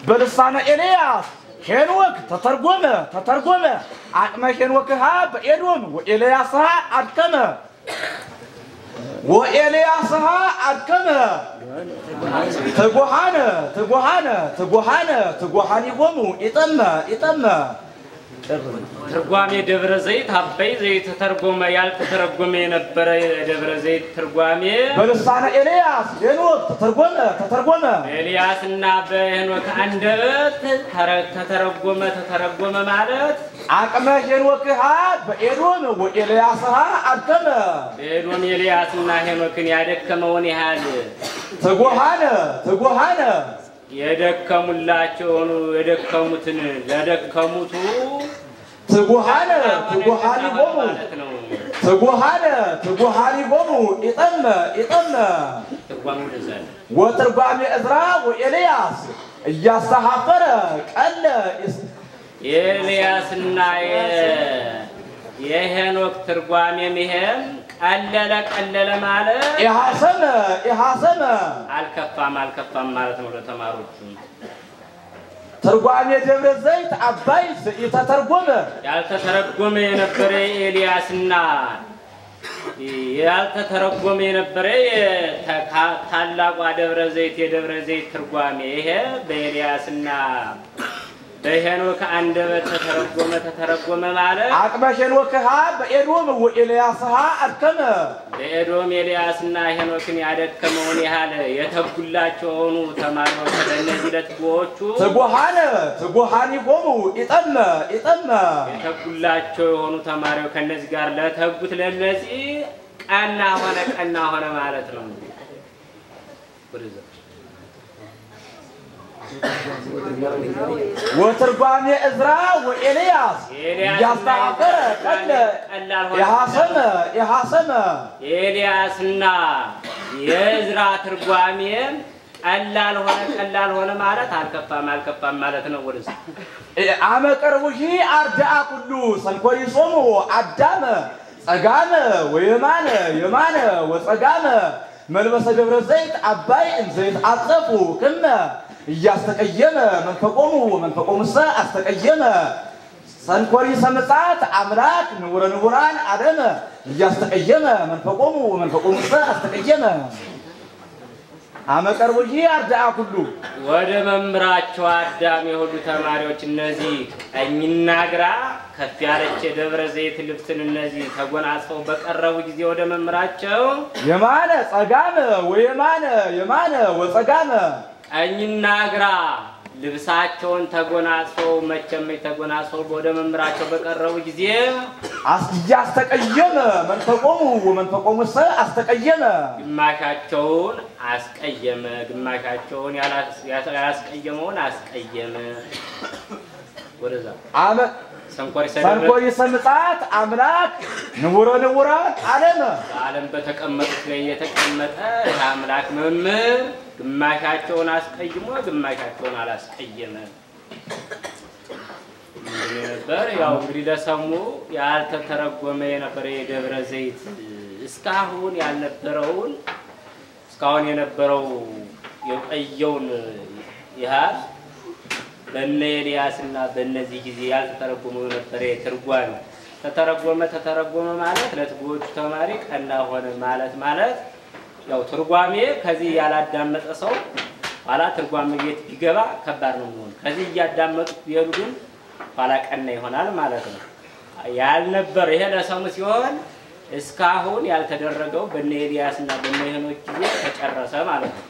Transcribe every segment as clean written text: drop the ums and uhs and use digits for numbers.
بلسان إلياس هنوك تترجمة عقم هنوكها بإدوم وإلياسها أدكمة وإلياسها أدكمة تجوهاني ومو إتما ترجمة دبر زيت هبي زيت ترجمة يالت ترجمة نبر دبر زيت ترجمة بلسان إلياس هنوك تترجمة إلياس النبي هنوك عندت تترجمة مالت عقم هنوكها بإدوم وإلياسها أدكمة بإدوم إلياس هنوك يادكم ونهال تجوهانه يدكم الله شونو يدكم تن لدكمتو تجوهاني بومو إتما وترجمة إزرا وإلياس يستحقر قال إلياس يهنوك ترجمة مهم قلل مالك إحاسمة الكفام مالت مرة تماروت ترجمة دبر زيت عبايس يتترجمه ያልተተረጎመ የነበረ ኤልያስና ያልተተረጎመ የነበረ ታላቁ ደብረ ዘይት የደብረ ዘይት ትርጓሜ ይሄ በኤልያስና በሄኖክ አንደበት ተተረጎመ ማለት አቅመ ሄኖክሃ በኤዶም ወኤልያስሃ አድከመ በኤዶም ኤልያስና ሄኖክን ያደከመውን ያህል የተጉላቸው ሆኑ ተማሪዎች ለነዚህ ለትጎቹ ትጉሃኒ ቆሙ ኢጠመ የተጉላቸው ሆኑ ተማሪዎች ከነዚህ ጋር ለተጉት ለነዚህ ቀና ሆነ ማለት ነው وترجمة إزرا وإلياس يستعبر قال يحاسمة إلياسنا يزرا ترجمة قلال هنا مالت الكفام مالتنا ورز عما كروجي أرجع كله سنكوري صومو عدام أجامة يمانة وأجامة ملبس جبر زيت عباي زيت عطفو كنا يستقيمه من فقوم الساعة استقيمه سنكوري سمسات أملاك نوران عدمه يستقيمه من فقوم الساعة استقيمه عما كروجي أرجع كله ወደ መምራቸው አዳም የሆዱ ተማሪዎች እነዚህ እኝናግራ ከፍ ያለች ደብረ ዘይት ልብስን እነዚህ ተጎናጽፈው በቀረቡ ጊዜ ወደ መምራቸው የማነ ወጸጋመ እኝናግራ ልብሳቸውን ተጎናጽፈው መቸም ተጎናጽፈው ወደ መምራቸው በቀረቡ ጊዜ አስተቀየመ መንፈቆሙ አስተቀየመ ግማሻቸውን አስቀየመ ግማሻቸውን ያላስቀየመውን አስቀየመ ወደዛ ሰንኮሪ ሰምጻት አምላክ ንውራን ዓለም በተቀመጡት ላይ የተቀመጠ አምላክ መምህር ግማሻቸውን አስቀይሞ ግማሻቸውን አላስቀየመ ነበር ያው እንግዲህ ለሰሙ ያልተተረጎመ የነበረ የደብረ ዘይት እስካሁን የነበረው የቆየውን ያህል በእነ ኤልያስና በእነዚህ ጊዜ ያልተተረጎመው ነበር የትርጓሜ ተተረጎመ ማለት ለትጎቹ ተማሪ ቀና ሆነ ማለት ያው ትርጓሜ ከዚህ ያላዳመጠ ሰው ኋላ ትርጓሜ ቤት ቢገባ ከባድ ነው የሚሆነው ከዚህ ያዳመጡ ቢሄዱ ግን ኋላ ቀና ይሆናል ማለት ነው ያልነበር ይሄ ለሰሙ ሲሆን እስካሁን ያልተደረገው በእነ ኤልያስና በእነ ሄኖክ ጊዜ ተጨረሰ ማለት ነው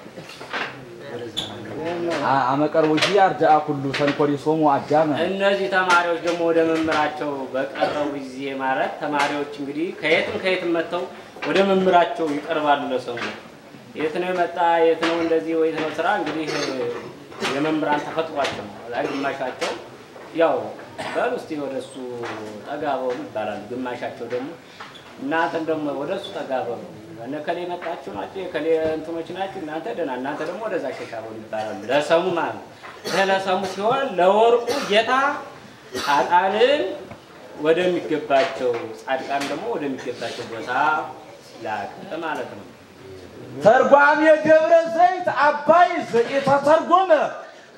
አመቀርቦጂ አርጃ ኩሉ ሰንኮሪ ሶሙ አዳመ እነዚህ ተማሪዎች ደግሞ ወደ መምራቸው በቀረቡ ጊዜ ማለት ተማሪዎች እንግዲህ ከየትም መተው ወደ መምራቸው ይቀርባሉ ለሰው የት ነው መጣ የት ነው እንደዚህ ወይ ነው ስራ እንግዲህ የመምራን ተፈጥሯቸው ላይ ግማሻቸው ያው በውስጥ ወደሱ ጠጋበው ይባላል ግማሻቸው ደግሞ እናንተም ደግሞ ወደሱ ጠጋበው እነከሌ መጣችሁ ናቸው ከሌ እንትኖች ናቸው እናንተ ደግሞ ወደዛ ሸሻበው ይባላል ለሰሙ ማለት ለሰሙ ሲሆን ለወርቁ ጌታ አጣልን ወደሚገባቸው ጻድቃን ደግሞ ወደሚገባቸው ቦታ ላከ ማለት ነው ተርጓሜ ደብረ ዘይት አባይ የተተርጎመ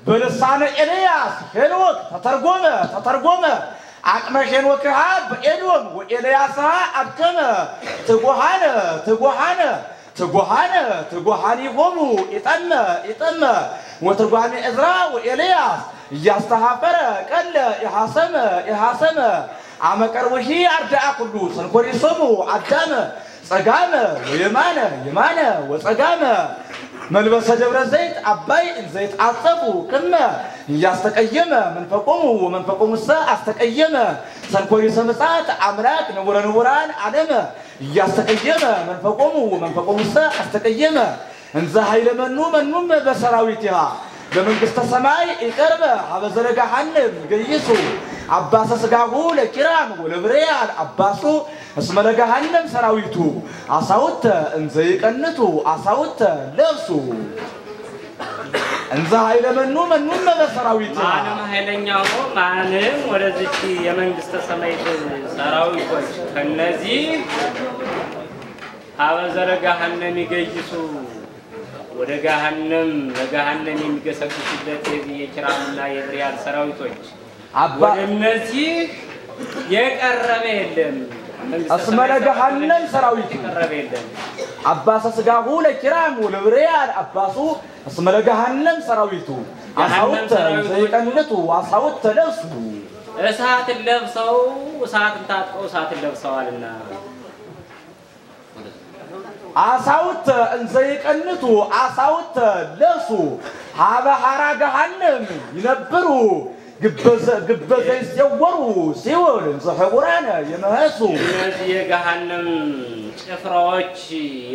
بلسان إلياس هنوك تترجمة عقمش هنوكها بإدوم وإلياسها أبكمة تجوهاني همو إتم وتجوهاني إزراء وإلياس يستحفر كل إحاسم عمكر وشي أرجع قدوس نقول سمو أدم صقامة ويمانة وصقامة ملبس جبر الزيت أباي الزيت عصفو كما يستقيمة من فقومه ومن فقوم الساعة استقيمة سنقول سمسات أملاك نوران عدمة يستقيمة من فقومه ومن فقوم الساعة استقيمة انزهي لمنوم بسراويتها لمن قست سماي إقربة عبزرق حنم قيسو عباس سقاقو لكرام ولبريال عباسو اسم لك حنم سراويتو عصاوت انزيق النتو عصاوت لبسو انزهي لمنوم بسراويتها معنى هيلن ياهو معنى ورزيكي يمن قست سماي سراويتوش فالنزي عبزرق حنم قيسو ወደ ገሃነም የሚገሰግሱበት የኪራምና የብሪያል ሰራዊቶች ወደ እነዚህ የቀረበ የለም اسمه لجهنم سراويت የቀረበ የለም عباس سقاهو لكرام ولبريال عباسو اسمه لجهنم سراويتو عصاوت زيقنتو وعصاوت لبسو እሳት ለብሰው እሳትን ታጥቀው እሳትን ለብሰዋልና عصاوت انزيقنتو عصاوت لسو هذا حرا جهنم ينبرو جبز يسورو سيور زحورانا يمهسو እነዚህ የገሃነም ጭፍራዎች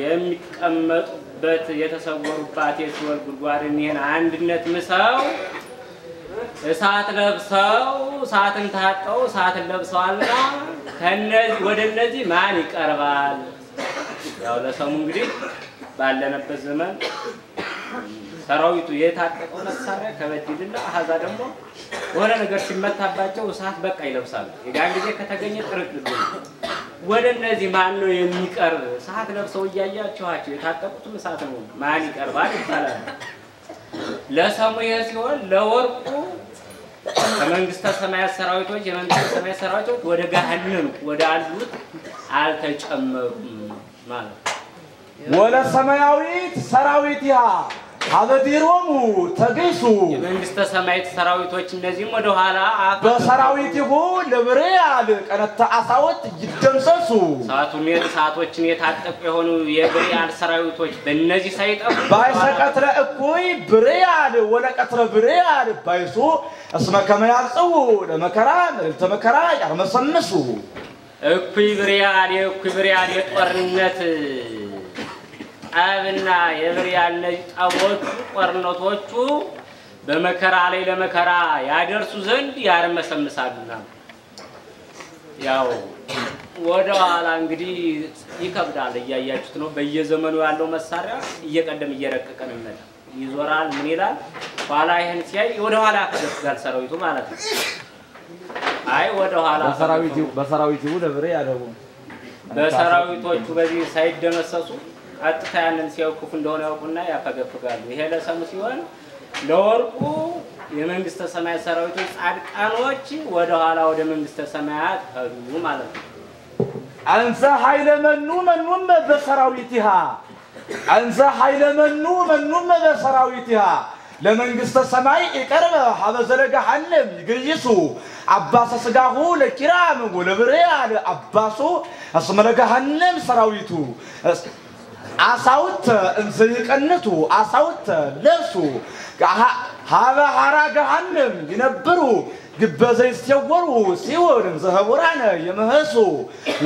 የሚቀመጡበት የተሰወሩባት የሲኦል ጉድጓድን ይሄን አንድነት ምሰው እሳት ለብሰው እሳትን ታጥቀው እሳትን ለብሰዋልና ከነዚህ ወደ እነዚህ ማን ይቀርባል ያው ለሰሙ እንግዲህ ባለነበት ዘመን ሰራዊቱ የታጠቀው መሳሪያ ከበድልና አሃዛ ደግሞ ወደ ነገር ሲመታባቸው እሳት በቃ ይለብሳሉ የጋን ጊዜ ከተገኘ ጥርቅል ወደ እነዚህ ማን ነው የሚቀርብ እሳት ለብሰው ያያያቸዋቸው የታጠቁት እሳት ነው ማን ይቀርባል ይባላል ለሰሙ ሲሆን ለወርቁ ከመንግስተ ሰማያት ሰራዊቶች የመንግስተ ሰማያት ሰራዊቶች ወደ ገሃነም ወደ አሉት አልተጨመሩም ማለት ولا سماويت سراويتها هذا ديرومو تجيسو የመንግስተ ሰማያት ሰራዊቶች እነዚህም ወደ ኋላ በሰራዊቱ ለብሪያል ቀነታ አሳውት ይደምሰሱ ሰዓቶችን የታጠቁ የሆኑ የብሪያል ሰራዊቶች በእነዚህ ሳይጠፉ ባይሰቀትረ እኩይ ብሪያል ወለቀትረ ብሪያል ባይሱ እስመ ከመያጽው ለመከራ ለተመከራ ያርመሰነሱ እኩይ ብሪያል የጦርነት አብና የብሪያል ነጣዎቹ ቆርነቶቹ በመከራ ላይ ለመከራ ያደርሱ ዘንድ ያርመሰምሳሉና ያው ወደ ኋላ እንግዲህ ይከብዳል ያያችሁት ነው በየዘመኑ ያለው መሳሪያ እየቀደም እየረቀቀ ነው ማለት ይዞራል ምን ይላል ኋላ ይሄን ሲያይ ወደ ኋላ ከደስጋል ሰራዊቱ ማለት ነው አይ ወደ ኋላ በሰራዊቱ ለብሪያል በሰራዊቶቹ በዚህ ሳይደመሰሱ አጥታ ያንን ሲያውቁፍ እንደሆነ ያውቁና ያፈገፍጋሉ ይሄ ለሰሙ ሲሆን ለወርቁ የመንግስተ ሰማያት ሰራዊቶች ጻድቃኖች ወደ ኋላ ወደ መንግስተ ሰማያት ሄዱ ማለት ነው አንዘ ኃይለ መኑም በሰራዊትها አንዘ ኃይለ መኑም በሰራዊትها ለመንግስተ ሰማይ ይቀርበ ሀበዘለ ገሃነም ይግይሱ አባሰ ስጋሁ ለኪራም ወለብሪያል አባሱ እስመ ገሃነም ሰራዊቱ አሳውት እንዘይቀነቱ አሳውት ለብሱ هذا حرا جهنم ينبروا جبزي سيوروا سيورن زهورانا يمهسوا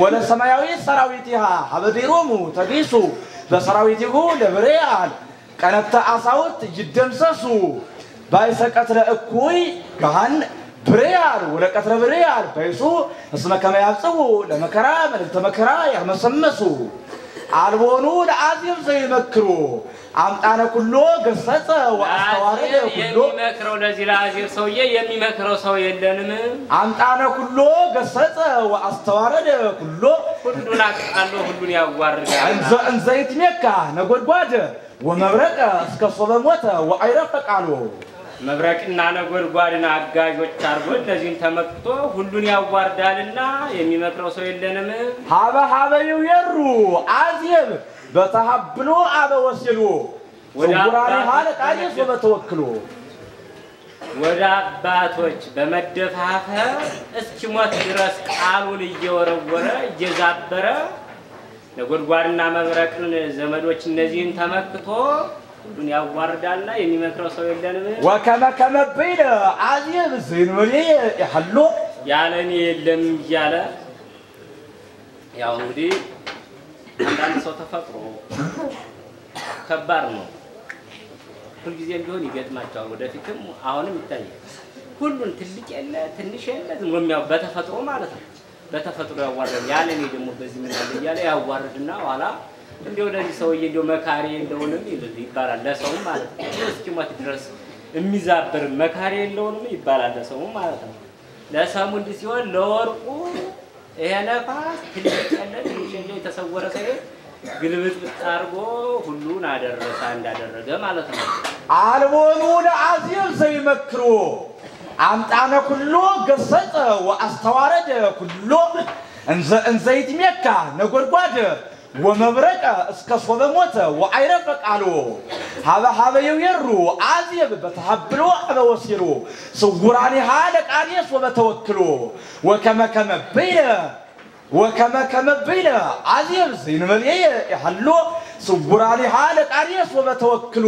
ولا سماوي سراويتها حبديرومو تبيسوا لسراويته لبريال كانت أصوات جدا سسو بايسكت لأكوي كهن بريال ولا كتر بريال بايسو اسمه كما يبصوا لما كرام لتمكرا يمسمسوا عالبونو لعازيم زي مكرو أنا كله قصة وأستوارد كله يمكرو نزيل عازير سوية يمكرو سوية لنم أنا كله قصة وأستوارد كله كلنا كله الدنيا وارد أن زيت مكة نقول بعد ومبرك اسكسر موته وعيرفك عليه መብረቅና ነጎድጓድን አጋዦች አርጎ እንደዚህም ተመክቶ ሁሉን ያዋርዳልና የሚመክረው ሰው የለንም ሀበ ይየሩ አዚብ በተሐብሎ አበወስሉ ወዳራሪ ሐለቃዲስ ወበተወክሉ ወደ አባቶች በመደፋፈር እስኪሞት ድረስ ቃሉን እየወረወረ እየዛበረ ነጎድጓድና መብረቅን ዘመዶች እነዚህን ተመክቶ ሁሉን ያዋርዳልና የሚመክረው ሰው የለንም ወከመ በይነ አዚብ ዝንወሊ ይሐሉ ያለኔ የለም እያለ ያው እንግዲህ አንዳንድ ሰው ተፈጥሮ ከባድ ነው ሁሉ ጊዜ ቢሆን ይገጥማቸዋል ወደፊትም አሁንም ይታያል ሁሉን ትልቅ የለ ትንሽ የለ ዝምሚያው በተፈጥሮ ማለት ነው በተፈጥሮ ያዋርዳል ያለኔ ደግሞ በዚህ ምን አለ ያለ ያዋርድና ኋላ እንደው ለዚህ ሰውዬ እንደው መካሪ እንደሆነም ይባላል ለሰው ማለት ነው እስኪሞት ድረስ የሚዛብር መካሪ እንደሆነም ይባላል ለሰው ማለት ነው ለሰሙ እንዲህ ሲሆን ለወርቁ ይሄ ነፋስ ትልቅ የለ ትንሽ የለ የተሰወረ ሰው ግልብጥ አርጎ ሁሉን አደረሰ እንዳደረገ ማለት ነው አልቦኑ ለአዚብ ዘይመክሩ አምጣነ ኩሎ ገሰጸ ወአስተዋረደ ኩሎ እንዘይት ሜካ ነጎድጓድ ወመብረቀ እስከ ሶበሞተ ወአይረፈ ቃሉ ሀበ ይየሩ አዚብ በተሐብሎ አበወስሉ ስውራኒ ሐለቃዲስ ወበተወክሉ ወከመ በይነ አዚብ ዝንወሊ ይሐሉ ስውራኒ ሐለቃዲስ ወበተወክሉ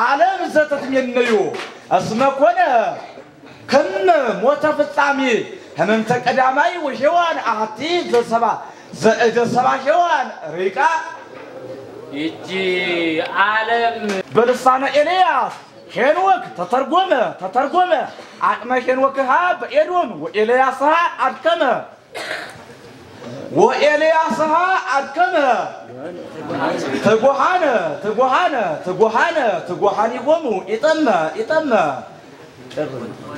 ዓለም ዘተትመነዩ እስመ ኮነ ከመ ሞተ ፍጻሜ ህመምተ ቀዳማይ ወሔዋን አሐቲ ዘእደ ሰባ ሔዋን ሪቃ ይቺ ዓለም በልሳነ ኤልያስ ሄኖክ ተተርጎመ አቅመ ሄኖክሃ በኤዶም ወኤልያስሃ አድከመ ትጉሃን ይጎሙ ይጠመ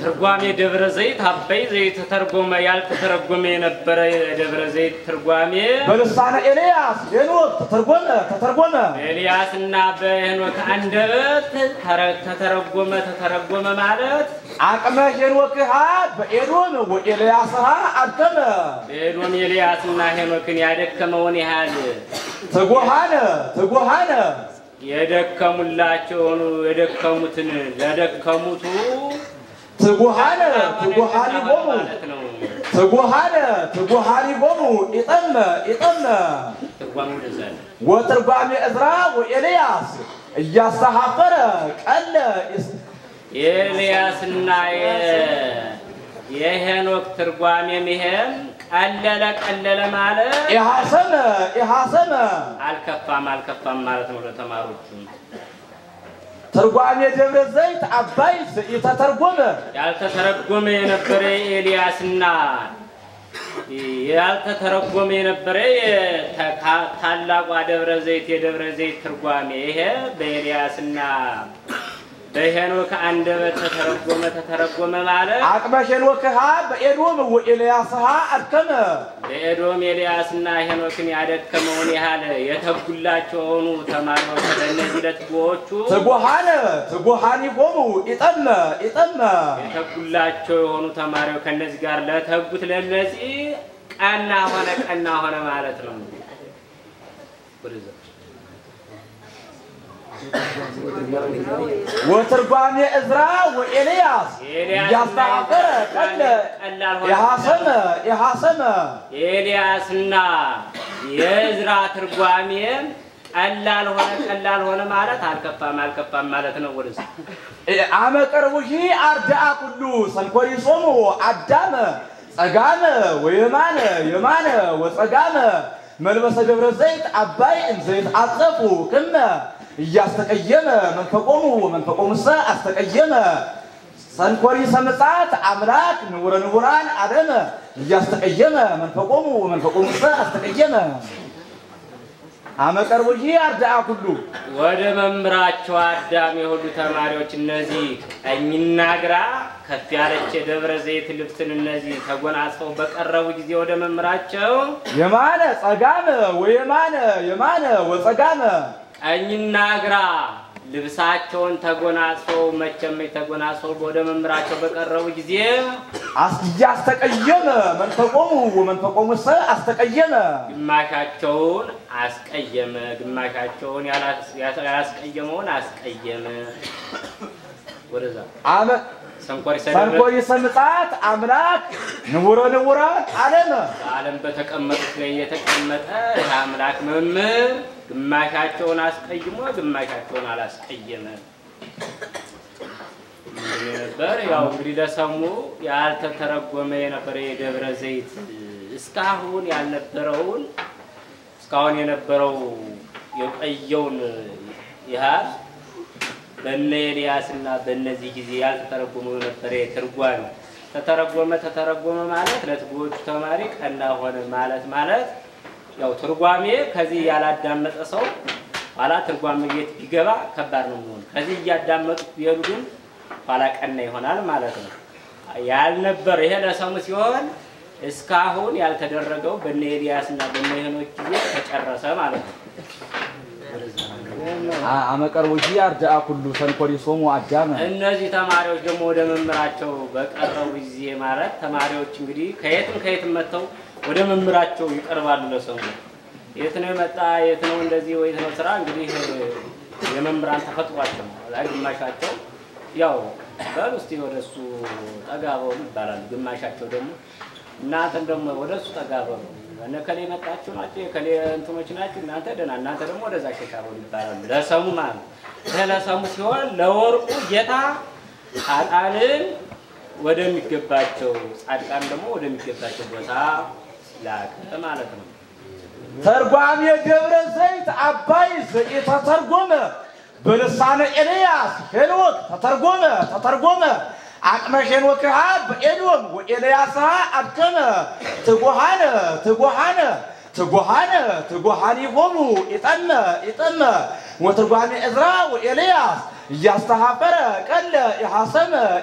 ትርጓሜ ደብረ ዘይት አበይ ዘይት ተተርጎመ ያልተተረጎመ የነበረ ደብረ ዘይት ትርጓሜ በልሳነ ኤልያስ ሄኖክ ተተርጎመ ኤልያስና በሄኖክ አንደበት ተተረጎመ ማለት አቅመ ሄኖክሃ በኤዶም ወኤልያስሃ አድከመ በኤዶም ኤልያስና ሄኖክን ያደከመውን ያህል ትጉሃነ የደከሙላቸውን የደከሙትን ለደከሙቱ ትጉሃን ይጎሙ ይጠመ ወትርጓሜ ዕዝራ ወኤልያስ እያስተሐፈረ ቀለ ኤልያስና የሄኖክ ትርጓሜም ይሄም ቀለለ ማለት ኢሐሰመ አልከፋም ማለት ነው ለተማሪዎቹ ትርጓሜ ደብረ ዘይት አባይ የተተረጎመ ያልተተረጎመ የነበረ ኤልያስና ያልተተረጎመ የነበረ ታላቋ ደብረ ዘይት የደብረ ዘይት ትርጓሜ ይሄ በኤልያስና በሄኖክ አንደበት ተተረጎመ ማለት አቅመ ሄኖክሃ በኤዶም ወኤልያስሃ አድከመ በኤዶም ኤልያስና ሄኖክን ያደከመውን ያህል የተጉላቸው ሆኑ ተማሪዎች ለነዚህ ለትጉዎቹ ትጉሃን ይጎሙ ይጠመ የተጉላቸው የሆኑ ተማሪዎች ከነዚህ ጋር ለተጉት ለነዚህ ቀና ሆነ ማለት ነው ወትርጓሜ ዕዝራ ወኤልያስ ያስተሐፈረ ቀለ ኢሐሰመ ኤልያስና የዕዝራ ትርጓሜ ቀላል ሆነ ማለት አልከፋም ማለት ነው ወደዚህ አመቀርቡሂ አርዳአ ኩሉ ሰንኮሪሶሙ አዳመ ጸጋመ የማነ ወጸጋመ መልበሰ ደብረ ዘይት አባይ እንዘይት አጸፉ ክመ እያስተቀየመ መንፈቆሙሰ አስተቀየመ ሰንኮሪ ሰምጻት አምላክ ንቡራን አደመ እያስተቀየመ መንፈቆሙሰ አስተቀየመ አመቀርቡሂ አርዳአ ኩሉ ወደ መምራቸው አዳም የሁሉ ተማሪዎች እነዚህ ቀኝና ግራ ከፍ ያለች ደብረ ዘይት ልብስን እነዚህ ተጎናጽፈው በቀረቡ ጊዜ ወደ መምራቸው የማነ ወጸጋመ ቀኝና ግራ ልብሳቸውን ተጎናጽፈው መቼም ተጎናጽፈው ወደ መምራቸው በቀረቡ ጊዜ አስተቀየመ መንፈቆሙ አስተቀየመ ግማሻቸውን አስቀየመ ግማሻቸውን ያላስቀየመውን አስቀየመ ወደዛ ሰንኮሪ ሰምጣት አምላክ ንውራን ዓለም በተቀመጡት ላይ የተቀመጠ አምላክ መምህር ግማሻቸውን አስቀይሞ ግማሻቸውን አላስቀየመ ነበር። ያው እንግዲህ ለሰሙ ያልተተረጎመ የነበረ የደብረ ዘይት እስካሁን የነበረው የቆየውን ያህል በእነ ኤልያስና በእነዚህ ጊዜ ያልተተረጎመው ነበር የትርጓሜ ተተረጎመ ማለት ለትጉዎቹ ተማሪ ቀና ሆነ ማለት ያው ትርጓሜ ከዚህ ያላዳመጠ ሰው ኋላ ትርጓሜ ቤት ቢገባ ከባድ ነው የሚሆነው። ከዚህ ያዳመጡ ቢሄዱ ግን ኋላ ቀና ይሆናል ማለት ነው። ያልነበር ይሄ ለሰሙ ሲሆን እስካሁን ያልተደረገው በእነ ኤልያስና በእነ ሄኖክ ጊዜ ተጨረሰ ማለት ነው። አመቀርቦጂ አርዳአ ኩሉ ሰንኮሪሶሙ አዳመ እነዚህ ተማሪዎች ደግሞ ወደ መምራቸው በቀረቡ ጊዜ ማለት ተማሪዎች እንግዲህ ከየትም መተው ወደ መምራቸው ይቀርባሉ። ለሰው የት ነው የመጣ የት ነው እንደዚህ ወይ ነው ስራ እንግዲህ የመምራን ተፈጥሯቸው ላይ ግማሻቸው ያው በውስጥ ወደሱ ተጋባው ይባላል። ግማሻቸው ደግሞ እናንተም ደግሞ ወደሱ ተጋባው እነከሌ መጣችሁ ናቸው የከሌ እንትኖች ናቸው እናንተ ደና እናንተ ደግሞ ወደዛ ሸካባው ይባላል። ለሰሙ ማለት ለሰሙ ሲሆን ለወርቁ ጌታ ኃጥአንን ወደሚገባቸው ጻድቃን ደግሞ ወደሚገባቸው ቦታ ላከ ማለት ነው። ተርጓሜ ደብረ ዘይት አባይ ተተርጎመ በልሳነ ኤልያስ ሄኖክ ተተርጎመ አቅመ ሄኖክ በኤዶም ወኤልያስ አድከመ ትጉሃን ይሆኑ ይጠመ ወትርጓሜ ዕዝራ ወኤልያስ እያስተሐፈረ ቀለ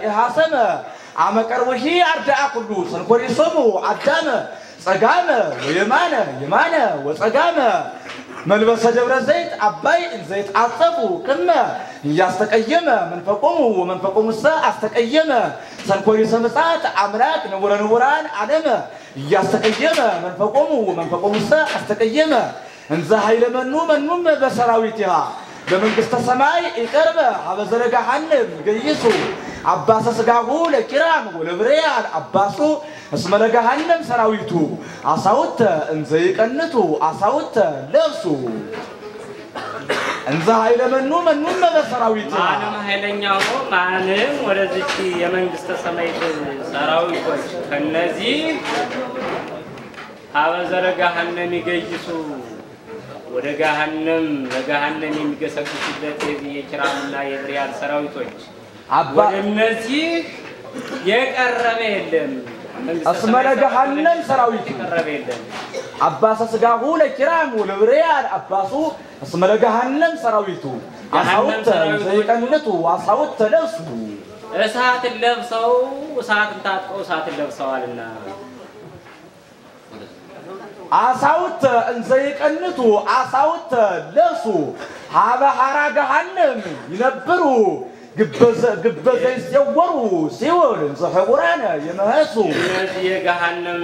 የሐሰመ አመቀርቦሂ አርዳአ ኩሉ ሰንኮሪሶሙ አዳመ ጸጋመ የማነ ወጸጋመ መልበሰ ደብረ ዘይት አባይ ዘይት አጸፉ ከመ እያስተቀየመ መንፈቆሙ አስተቀየመ ሰንኮሪ ሰምጣት አምላክ ንውራን ዓለም እያስተቀየመ መንፈቆሙ አስተቀየመ እንዘ ኃይለ መኑም በሰራዊትሃ በመንግስተ ሰማይ ይቀርበ አበዘረ ገሃነም ገይሱ አባሰ ስጋሁ ለኪራም ወለብሬያል አባሱ እስመ ለገሃነም ሰራዊቱ አሳውተ እንዘ ይቀንቱ አሳውተ ለብሱ እንዘ ኃይለ መኑም በሰራዊትሃ ማንም ኃይለኛው ማንም ወደዚህ የመንግስተ ሰማይ ሰራዊቶች ከነዚህ አበዘረ ገሃነም ይገይሱ ወደ ለገሃነም የሚገሰግሱበት የኪራምና የብሬያል ሰራዊቶች ወደነዚህ የቀረበ የለም። እስመ ለገሃነም ሰራዊት የቀረበ የለም። አባሰ ስጋሁ ለኪራም ወለብሬያል አባሱ እስመ ለገሃነም ሰራዊቱ አሳውተ ዘይቀንቱ አሳውተ ለብሱ እሳትን ለብሰው እሳትን ታጥቀው እሳትን ለብሰዋልና አሳውተ እንዘ ይቀንቱ አሳውተ ለብሱ ሀበ ሐራ ገሃነም ይነብሩ ግበዘ ይሰወሩ ሲኦል ዘሕቡራነ የመህሱ እነዚህ የገሃነም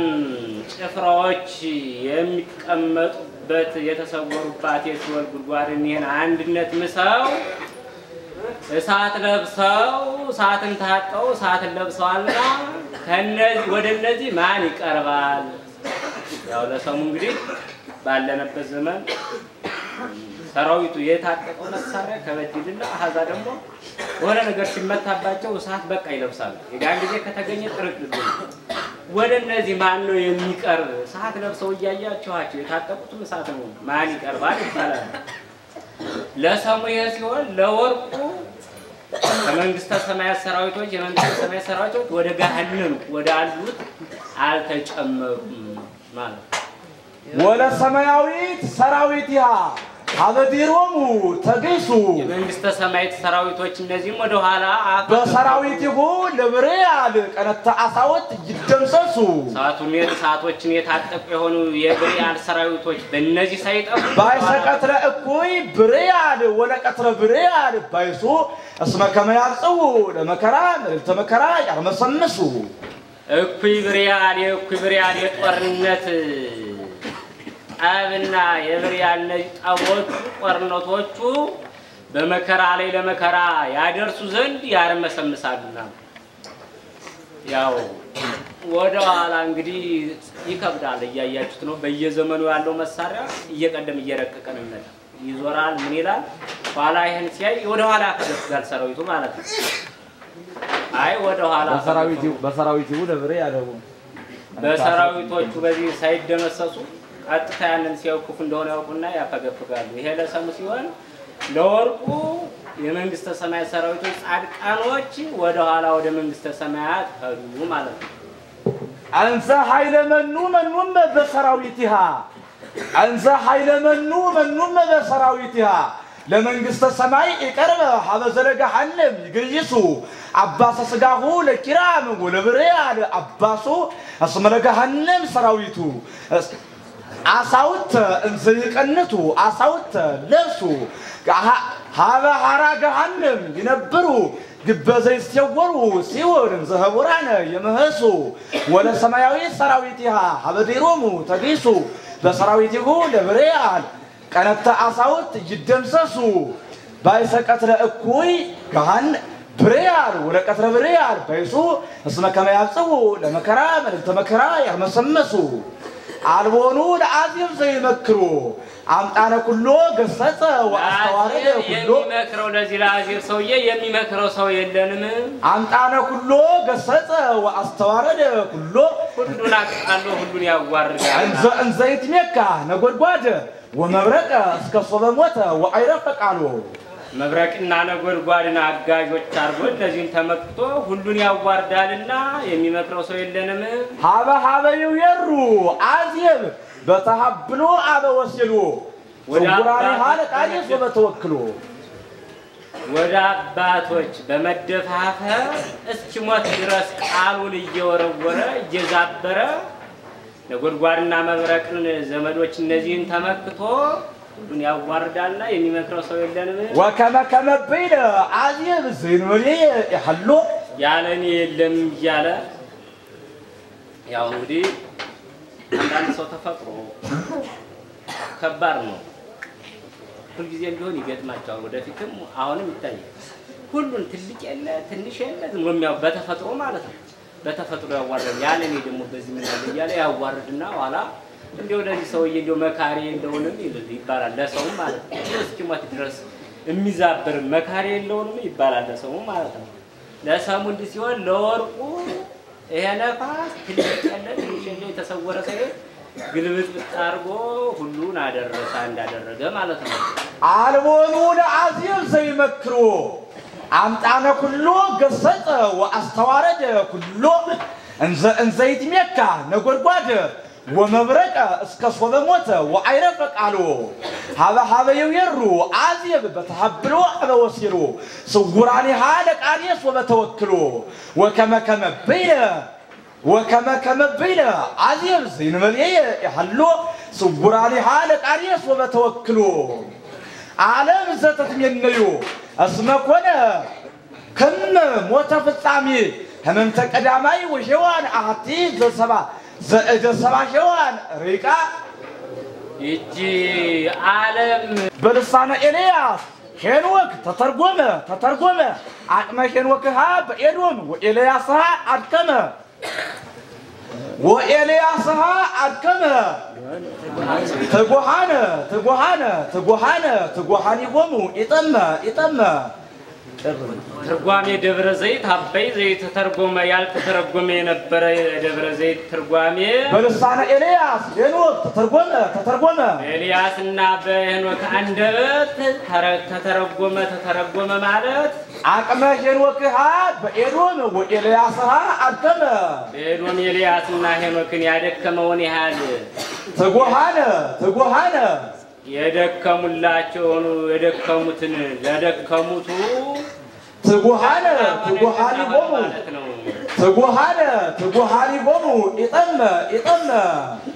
ጭፍራዎች የሚቀመጡበት የተሰወሩባት የሲኦል ጉድጓድን ይህን አንድነት ምሰው እሳት ለብሰው እሳትን ታጥቀው እሳትን ለብሰዋልና ከነዚህ ወደ እነዚህ ማን ይቀርባል? ያው ለሰሙ እንግዲህ ባለነበት ዘመን ሰራዊቱ የታጠቀው መሳሪያ ከበድልና አሃዛ ደግሞ ወደ ነገር ሲመታባቸው እሳት በቃ ይለብሳሉ። የጋን ጊዜ ከተገኘ ጥርቅልቅ ወደ እነዚህ ማን ነው የሚቀርብ? እሳት ለብሰው እያያቸዋቸው የታጠቁት እሳት ነው ማን ይቀርባል ይባላል። ለሰሙ ሲሆን ለወርቁ ከመንግስተ ሰማያት ሰራዊቶች የመንግስተ ሰማያት ሰራዊቶች ወደ ገሃነም ወደ አሉት አልተጨመሩም ማለት ወለ ሰማያዊት ሰራዊትሃ ሀበዲሮሙ ተገይሱ የመንግስተ ሰማያት ሰራዊቶች እነዚህም ወደ ኋላ በሰራዊቲሁ ለብሬያል ቀነተ አሳወት ይደምሰሱ ሰዓቶችን የታጠቁ የሆኑ የብሬያል ሰራዊቶች በእነዚህ ሳይጠፉ ባይሰቀትረ እኩይ ብሬያል ወለቀትረ ብሬያል ባይሱ እስመ ከመያጽው ለመከራ ለተመከራ ያርመሰነሱ እኩይ ብሬያል የጦርነት አብና የብሬያል ነጣዎቹ ቆርነቶቹ በመከራ ላይ ለመከራ ያደርሱ ዘንድ ያርመሰምሳሉና ያው ወደ ኋላ እንግዲህ ይከብዳል እያያችሁት ነው በየዘመኑ ያለው መሳሪያ እየቀደም እየረቀቀ ነው ይዞራል ምን ይላል ኋላ ይሄን ሲያይ ወደ ኋላ ከደስጋል ሰራዊቱ ማለት ነው አይ ወደ ኋላ በሰራዊቱ ለብሬያል በሰራዊቶቹ በዚህ ሳይደመሰሱ ቀጥታ ያንን ሲያው ክፉ እንደሆነ ያውቁና ያፈገፍጋሉ ይሄ ለሰሙ ሲሆን ለወርቁ የመንግስተ ሰማያት ሰራዊቶች ጻድቃኖች ወደ ኋላ ወደ መንግስተ ሰማያት ሄዱ ማለት ነው አንዘ ኃይለ መኑም በሰራዊቲሃ አንዘ ኃይለ መኑም በሰራዊቲሃ ለመንግስተ ሰማይ ይቀርበ ሀበዘለ ገሃነም ይግይሱ አባሰ ስጋሁ ለኪራም ወለብሬያል አባሱ እስመ ገሃነም ሰራዊቱ አሳውት እንዘይቀንቱ አሳውት ለብሱ ሀበ ሐራ ገሃነም ይነብሩ ግበዘይ ሲወሩ ሲወርን ዘህቡራነ የመህሱ ወለ ሰማያዊ ሰራዊቲሃ ሀበዲሮሙ ተገይሱ በሰራዊቲሁ ለብሬያል ቀነተ አሳውት ይደምሰሱ ባይሰቀትረ እኩይ ገሃን ብሬያል ወለቀትረ ብሬያል ባይሱ እስመ ከመያጽው ለመከራ ለተመከራ ያርመሰመሱ አልቦኑ ለአዚብ ዘይመክሩ አምጣነ ኩሎ ገሰጸ ወአስተዋረደ ኩሎ የሚመክረው ለዚህ ለአዚብ ሰውዬ የሚመክረው ሰው የለንም አምጣነ ኩሎ ገሰጸ ወአስተዋረደ ኩሎ ሁሉን አቃሎ ሁሉን ያዋርዳል እንዘይት ሜካ ነጎድጓድ ወመብረቀ እስከ ሶበሞተ ወአይረፈ ቃሉ መብረቅና ነጎድጓድና አጋጆች አርጎ ለዚህን ተመክቶ ሁሉን ያዋርዳልና የሚመክረው ሰው የለንም ሀበ ይየሩ አዚብ በተሐብሎ አበወስሉ ወዳራሪ ሐለቃሪስ ወበተወክሉ ወደ አባቶች በመደፋፈር እስኪሞት ድረስ ቃሉን እየወረወረ እየዛበረ ነጎድጓድና መብረቅን ዘመዶች እነዚህን ተመክቶ ሁሉን ያዋርዳልና የሚመክረው ሰው የለንም ወከመ በይለ አዚብ ዘይንወሊ ይሐሉ ያለኔ የለም ይያለ ያው እንግዲህ አንዳንድ ሰው ተፈጥሮ ከባድ ነው ሁሉ ጊዜ ቢሆን ይገጥማቸዋል ወደፊትም አሁንም ይታያል ሁሉን ትልቅ የለ ትንሽ የለ ዝምሚያው በተፈጥሮ ማለት ነው በተፈጥሮ ያዋርዳል ያለኔ ደግሞ በዚህ ምን ያለ ያለ ያዋርድና ኋላ እንደው ለዚህ ሰውዬ እንደው መካሪ እንደሆነም ይባላል ለሰው ማለት ነው እስኪሞት ድረስ የሚዛብር መካሪ እንደሆነም ይባላል ለሰው ማለት ነው ለሰሙ እንዲህ ሲሆን ለወርቁ ይሄ ነፋስ ትልቅ የለ ትንሽ የለ የተሰወረ ሰው ግልብጥ አርጎ ሁሉን አደረሰ እንዳደረገ ማለት ነው አልቦኑ ለአዚብ ዘይመክሩ አምጣነ ኩሎ ገሰጸ ወአስተዋረደ ኩሎ እንዘይት ሜካ ነጎድጓድ ወመብረቀ እስከ ሶበሞተ ወአይረፈ ቃሉ ሀበ ይየሩ አዚብ በተሐብሎ አበወስሉ ስውራኒ ሐለቃሪስ ወበተወክሉ ወከመ በይለ አዚብ ዘይንበል ይሐሉ ስውራኒ ሐለቃሪስ ወበተወክሉ ዓለም ዘተትመነዩ እስመ ኮነ ከም ሞተ ፍጻሜ ህመምተ ቀዳማይ ወሔዋን አሐቲ ዘሰባ ዘእደ ሰባ ሔዋን ሪቃ ይጂ ዓለም በልሳነ ኤልያስ ሄኖክ ተተርጎመ አቅመ ሄኖክሃ በኤዶም ወኤልያስሃ አድከመ ትጓሃኒሆሙ ኢጠመ ትርጓሜ ደብረ ዘይት አበይ ዘይት ተተርጎመ ያልተተረጎመ የነበረ ደብረ ዘይት ትርጓሜ በልሳነ ኤልያስ ሄኖክ ተተርጎመ ኤልያስና በሄኖክ አንደበት ተተረጎመ ማለት አቅመ ሄኖክሃ በኤዶም ወኤልያስሃ አድከመ በኤዶም ኤልያስና ሄኖክን ያደከመውን ያህል የደከሙላቸውን የደከሙትን ለደከሙቱ ትጉሃነ ትጉሃኒ ቦሙ ትጉሃኒ ቦሙ ኢጠመ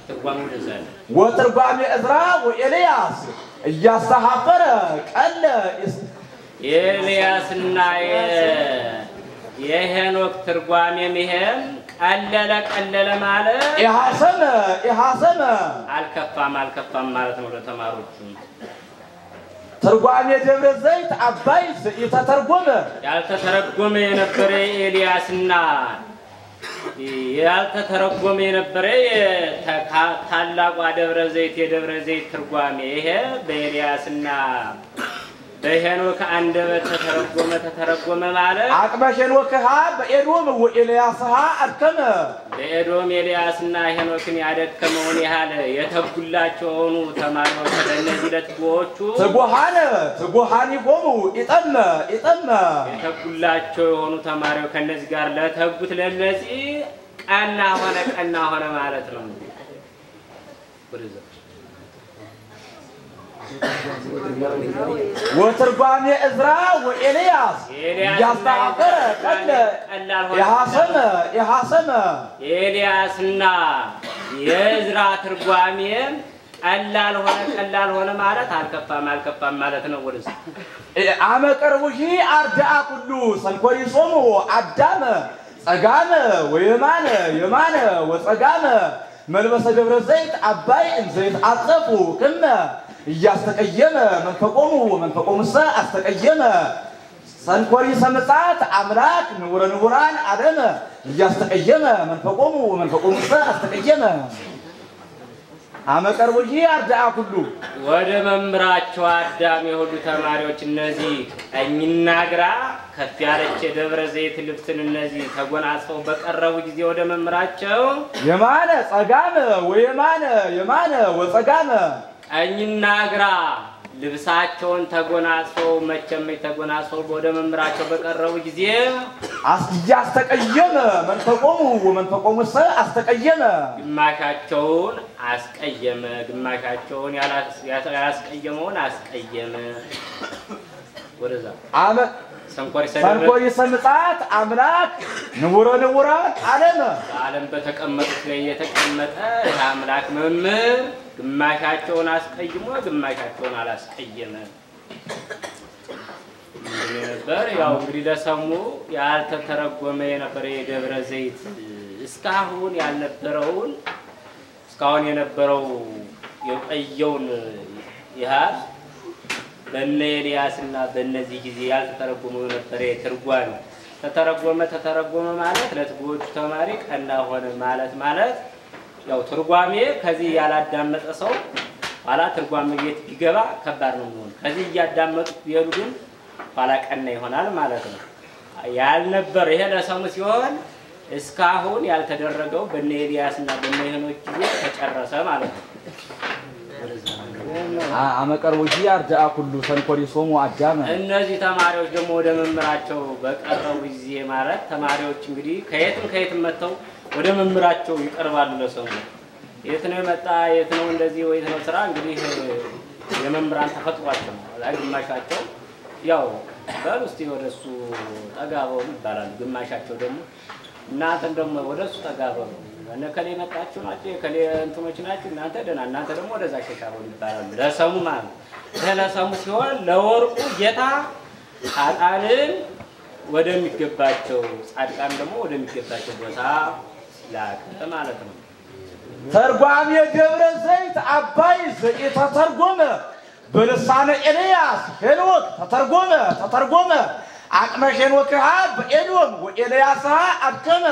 ትርጓሜ ደዛለ ወትርጓሜ ዕዝራ ወኤልያስ እያስተሐፈረ ቀለ ኤልያስና የሄኖክ ትርጓሜም ይሄም ቀለለ ማለት ኢሐሰመ አልከፋም ማለት ነው ለተማሪዎቹ ትርጓሜ ደብረ ዘይት አባይ የተተረጎመ ያልተተረጎመ የነበረ ኤልያስና ያልተተረጎመ የነበረ ታላቋ ደብረ ዘይት ትርጓሜ ይሄ በኤልያስና በሄኖክ አንደበት ተተረጎመ ማለት አቅመ ሄኖክሃ በኤዶም ወኤልያስሃ አድከመ በኤዶም ኤልያስና ሄኖክን ያደከመውን ያህል የተጉላቸው ሆኑ ተማሪዎች ለነዚህ ለትጉዎቹ ትጉሃኒ ቦሙ ኢጠመ የተጉላቸው የሆኑ ተማሪዎች ከነዚህ ጋር ለተጉት ለነዚህ ቀና ሆነ ማለት ነው ወትርጓሜ ዕዝራ ወኤልያስ ያስተሐፈረ ቀለ ኢሐሰመ ኤልያስና የዕዝራ ትርጓሜ ቀላል ሆነ ማለት አልከፋም ማለት ነው ወደስ አመቀርቡሂ አርዳአ ኩሉ ሰንኮሪሶሙ አዳመ ጸጋመ የማነ ወጸጋመ መልበሰ ደብረ ዘይት አባይ እንዘይት አጸፉ ክመ እያስተቀየመ መንፈቆሙሰ አስተቀየመ ሰንኮሪ ሰምጻት አምላክ ንውራን አደመ እያስተቀየመ መንፈቆሙሰ አስተቀየመ አመቀርቡሂ አርዳአ ኩሉ ወደ መምራቸው አዳም የሁሉ ተማሪዎች እነዚህ ቀኝና ግራ ከፍ ያለች ደብረ ዘይት ልብስን እነዚህ ተጎናጽፈው በቀረቡ ጊዜ ወደ መምራቸው የማነ ወጸጋመ ቀኝና ግራ ልብሳቸውን ተጎናጽፈው ተጎናጽፈው ወደ መምራቸው በቀረቡ ጊዜ ያስተቀየመ መንፈቆሙሰ አስተቀየመ ግማሻቸውን አስቀየመ ግማሻቸውን ያላስቀየመውን አስቀየመ ወደዛ ሰንኮሪ ሰምጻት አምላክ ንውራን ዓለም በተቀመጡት ላይ የተቀመጠ አምላክ መምህር ግማሻቸውን አስቀይሞ ግማሻቸውን አላስቀየመ ነበር ያው እንግዲህ ለሰሙ ያልተተረጎመ የነበረ የደብረ ዘይት እስካሁን የነበረው የቆየውን ያህል በእነ ኤልያስና በእነዚህ ጊዜ ያልተተረጎመ የነበረ ትርጓሜ ተተረጎመ ማለት ለትጉዎቹ ተማሪ ቀና ሆነ ማለት ያው ትርጓሜ ከዚህ ያላዳመጠ ሰው ኋላ ትርጓሜ ቤት ቢገባ ከባድ ነው የሚሆነው ከዚህ ያዳመጡ ይሄዱ ግን ኋላ ቀና ይሆናል ማለት ነው ያልነበር ይሄ ለሰሙ ሲሆን እስካሁን ያልተደረገው በእነ ኤልያስና በእነ ሄኖክ ጊዜ ተጨረሰ ማለት ነው አመቀርቡሂ አርዳአ ኩሉ ሰንኮሪሶሙ አዳመ እነዚህ ተማሪዎች ደግሞ ወደ መምራቸው በቀረቡ ጊዜ ማለት ተማሪዎች እንግዲህ ከየትም መተው ወደ መምራቸው ይቀርባሉ ለሰሙ የት ነው የመጣ የት ነው እንደዚህ ወይ ነው ስራ እንግዲህ የመምራን ተፈጥሯቸው ግማሻቸው ያው በሉስቲ ወደሱ ተጋባው ይባላል ግማሻቸው ደግሞ እናንተም ደግሞ ወደሱ ተጋባው እነከሌ መጣችሁ ናችሁ የከሌ እንትኖች ናችሁ እናንተ ደግሞ ወደዛ ሸሻው ይባላል ለሰሙ ማለት ለሰሙ ሲሆን ለወርቁ ጌታ ኃጥአንን ወደሚገባቸው ጻድቃን ደግሞ ወደሚገባቸው ቦታ ላከ ማለት ነው ተርጓሜ ደብረ ዘይት አባይ የተተረጎመ በልሳነ ኤልያስ ሄኖክ ተተረጎመ አቅመ ሄኖክሃ በኤዶም ወኤልያስሃ አድከመ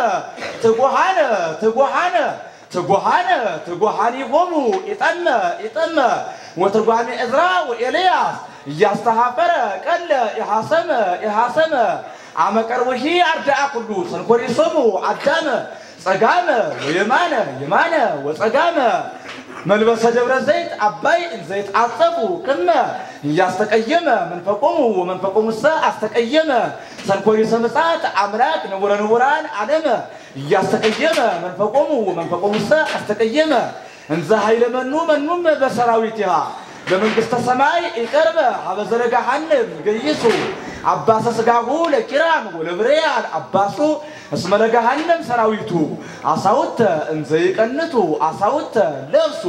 ትጉሃኒ ቦሙ ኢጠመ ወትርጓሜ ዕዝራ ወኤልያስ እያስተሐፈረ ቀለ ኢሐሰመ አመቀርቡሂ አርዳአ ኩሉ ሰንኮሪሶሙ አዳመ ጸጋመ የማነ ወጸጋመ መልበሰ ደብረ ዘይት አባይ እንዘይት አጸፉ ክመ እያስተቀየመ መንፈቆሙሰ አስተቀየመ ሰንኮሪ ሰምጻት አምላክ ንውራን ዓለም እያስተቀየመ መንፈቆሙሰ አስተቀየመ እንዘ ኃይለ መኑም በሰራዊትሃ ለመንግስተ ሰማይ ይቀርበ ሀበዘረ ገሃነም ገይሱ አባሰ ስጋሁ ለኪራም ወለብሪያል አባሱ እስመ ለገሃነም ሰራዊቱ አሳውተ እንዘ ይቀንቱ አሳውተ ለብሱ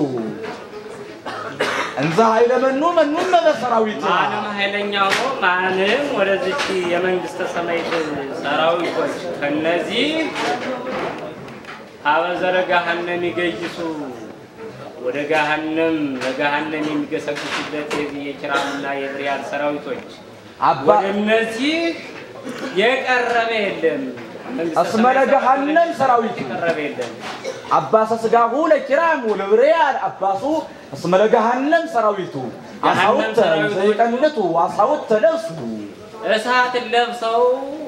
እንዘ ኃይለ መኑ መኑም በሰራዊት ማንም ኃይለኛው ነው ማንም ወደዚህ የመንግስተ ሰማይ ሰራዊቶች ከነዚህ ሀበዘረ ገሃነም ይገይሱ ወደ ገሃነም ለገሃነም የሚገሰግሱበት የኪራምና የብሪያል ሰራዊቶች ወደነዚህ የቀረበ የለም እስመ ለገሃነም ሰራዊት የቀረበ የለም አባሰ ስጋሁ ለኪራም ወለብሪያል አባሱ እስመ ለገሃነም ሰራዊቱ አሳውተ ዘይቀንቱ አሳውተ ለብሱ እሳት ለብሰው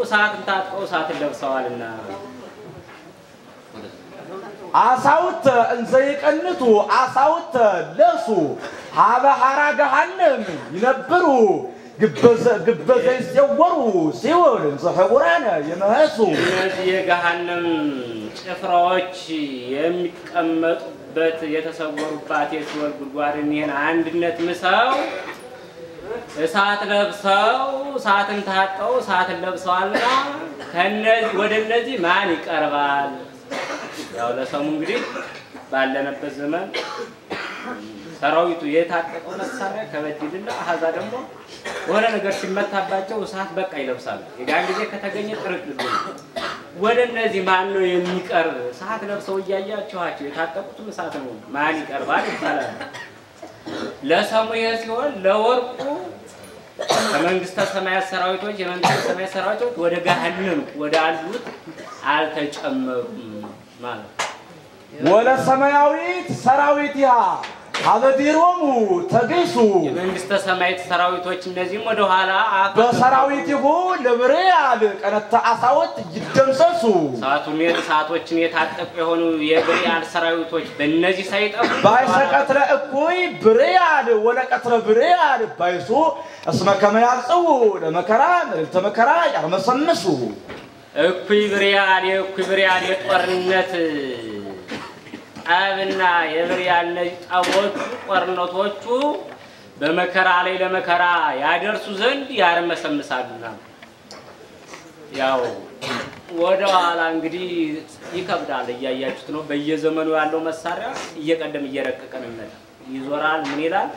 እሳትን ታጥቀው እሳት ለብሰዋልና አሳውተ እንዘ ይቀንቱ አሳውተ ለብሱ ሀበ ሐራ ገሃነም ይነብሩ ግበዘ ይዘወሩ ሲኦል ዘፈቁራነ የመህሱ እነዚህ የገሃነም ጭፍራዎች የሚቀመጡበት የተሰወሩባት የሲኦል ጉድጓድን ይህን አንድነት ምሰው እሳት ለብሰው እሳትን ታጥቀው እሳትን ለብሰዋልና ከነዚህ ወደ እነዚህ ማን ይቀርባል? ያው ለሰሙ እንግዲህ ባለነበት ዘመን ሰራዊቱ የታጠቀው መሳሪያ ከበድልና አሃዛ ደግሞ ወለ ነገር ሲመታባቸው እሳት በቃ ይለብሳሉ። ያን ጊዜ ከተገኘ ጥርቅልቁ ወደ እነዚህ ማን ነው የሚቀርብ? እሳት ለብሰው እያያቸዋቸው የታጠቁት እሳት ነው ማን ይቀርባል ይባላል። ለሰሙ ሲሆን ለወርቁ ከመንግስተ ሰማያት ሰራዊቶች የመንግስተ ሰማያት ሰራዊቶች ወደ ገሃነም ወደ አሉት አልተጨመሩም ማለት ወለ ሰማያዊት ሰራዊትያ አበዲሮሙ ተገይሱ የመንግስተ ሰማያት ሰራዊቶች እነዚህም ወደ ኋላ በሰራዊትሁ ለብሪያል ቀነተ አሳውት ይደምሰሱ ሰዓቶችን የታጠቁ የሆኑ የብሪያል ሰራዊቶች በእነዚህ ሳይጠፉ ባይሰቀትረ እኩይ ብሪያል ወለቀትረ ብሪያል ባይሱ እስመ ከመያጽው ለመከራ ለተመከራ ያርመሰምሱ እኩይ ብሪያል የጦርነት አብና የብሪያል ጣዖት ቆርነቶቹ በመከራ ላይ ለመከራ ያደርሱ ዘንድ ያርመሰምሳሉና ያው ወደ ኋላ እንግዲህ ይከብዳል እያያችሁት ነው። በየዘመኑ ያለው መሳሪያ እየቀደም እየረቀቀ ነው የሚመጣ ይዞራል ምን ይላል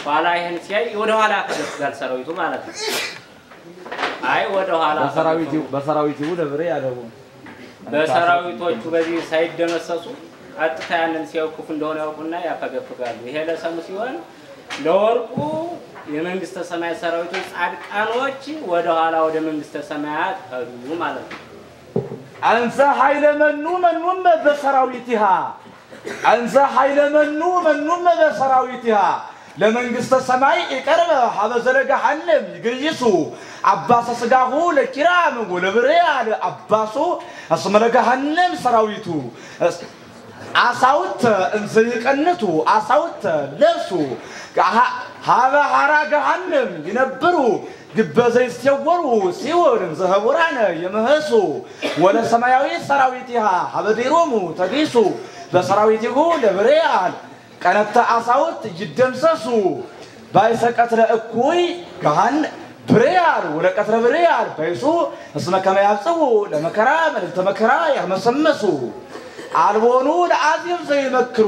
ኋላ ይሄን ሲያይ ወደ ኋላ ከደስጋል ሰራዊቱ ማለት ነው። አይ ወደ ኋላ በሰራዊቱ ለብሪያል በሰራዊቶቹ በዚህ ሳይደመሰሱ አጥታ ያንን ሲያውቁ እንደሆነ ያውቁና ያፈገፍጋሉ። ይሄ ለሰሙ ሲሆን ለወርቁ የመንግስተ ሰማያት ሰራዊቶች ጻድቃኖች ወደ ኋላ ወደ መንግስተ ሰማያት ሄዱ ማለት ነው። አንዘ ኃይለ መኑ መኑም በሰራዊትሃ አንዘ ኃይለ መኑ መኑም በሰራዊትሃ ለመንግስተ ሰማይ ይቀርበ ሀበዘረ ገሃነም ይገይሱ አባሰ ስጋሁ ለኪራም ወለብሪያል አባሱ እስመ ለገሃነም ሰራዊቱ አሳውተ እንዘ ይቀንቱ አሳውተ ለብሱ ሀበ ሐራ ገሃነም ይነብሩ ግበዘ ይዘወሩ ሲኦል ዘፈቁራነ የመህሱ ወለ ሰማያዊ ሰራዊትሃ ሀበዲሮሙ ተገይሱ በሰራዊትሁ ለብሪያል ቀነተ አሳውት ይደምሰሱ ባይሰቀትረ እኩይ ገሃን ብሪያል ወለቀትረ ብሪያል ባይሱ እስመ ከመያጽው ለመከራ ለተመከራ ያርመሰምሱ አልቦኑ ለአዚም ዘይመክሩ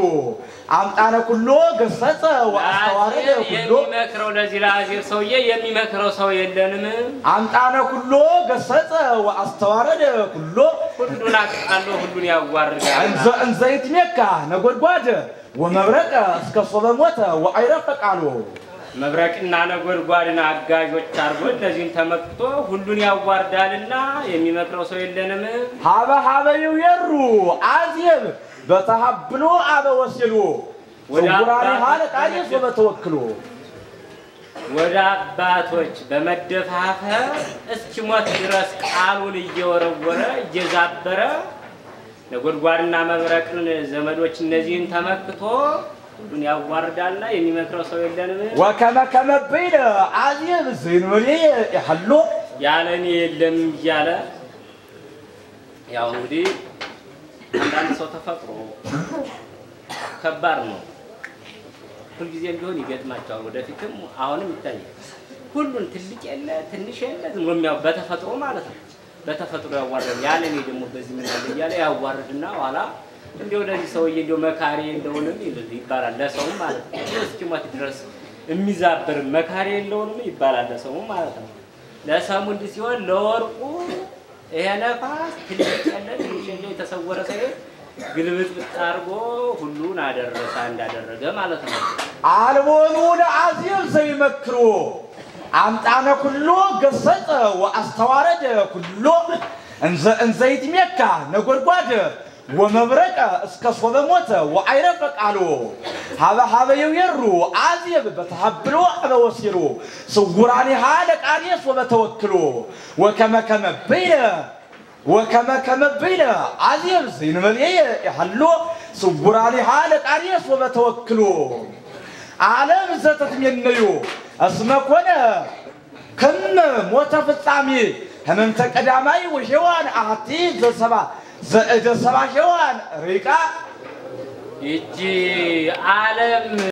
አምጣነ ኩሎ ገሰጸ ወአስተዋረደ ኩሎ የሚመክረው ለዚህ ለአዚም ሰውዬ የሚመክረው ሰው የለንም። አምጣነ ኩሎ ገሰጸ ወአስተዋረደ ኩሎ ሁሉን አቃሎ ሁሉን ያዋርዳል እንዘ ይትሜካ ነጎድጓድ ወመብረቀ እስከ ሶበ ሞተ ወአይረፈ ቃሉ መብረቅና ነጎድጓድና አጋዦች አርጎ እነዚህን ተመክቶ ሁሉን ያዋርዳልና የሚመክረው ሰው የለንም። ሀበ ይየሩ አዚብ በተሐብሎ አበ ወስሉ ወራሪ ሀለ ቃሊስ ወበተወክሉ ወደ አባቶች በመደፋፈር እስኪሞት ድረስ ቃሉን እየወረወረ እየዛበረ ነጎድጓድና መብረቅን ዘመዶች እነዚህን ተመክቶ ሁሉን ያዋርዳልና የሚመክረው ሰው የለንም። ወከመ ከመበይደ አዚብ ዘይንወሊ ይሐሉ ያለኔ የለም እያለ ያው እንግዲህ አንዳንድ ሰው ተፈጥሮ ከባድ ነው። ሁሉ ጊዜ ቢሆን ይገጥማቸዋል ወደፊትም አሁንም ይታያል ሁሉን ትልቅ የለ ትንሽ የለ ዝም ብሎ በተፈጥሮ ማለት ነው በተፈጥሮ ያዋርዳል ያለኔ ደግሞ በዚህ ምን አለ ያለ ያዋርድና ኋላ እንደው ለዚህ ሰውዬ እንደው መካሪ እንደሆነም ይባላል ለሰው ማለት ነው እስኪሞት ድረስ የሚዛበር መካሪ እንደሆነም ይባላል ለሰው ማለት ነው ለሰሙ እንዲህ ሲሆን ለወርቁ ይሄ ነፋስ ትልቅ የለ ትንሽ የለ የተሰወረ ሰው ግልብጥ አርጎ ሁሉን አደረሰ እንዳደረገ ማለት ነው አልቦኑ ለአዚል ዘይመክሩ አምጣነ ኩሉ ገሰጸ ወአስተዋረደ ኩሉ እንዘይት ሜካ ነጎድጓድ ወመብረቀ እስከ ሶበሞተ ወአይረፈ ቃሉ ሀበ ይወሩ አዚብ በተሐብሎ አበወሲሩ ስውራኒ ሀለቃኒስ ወበተወክሉ وكما بين عزيز زينمليه يحلو سبراني حالقانيس وبتوكلوا عالم زتت منيو اسمكونه كم متفصامي همم تقداماي وشوان احتي ذ7 شوان ريقا يجي عالم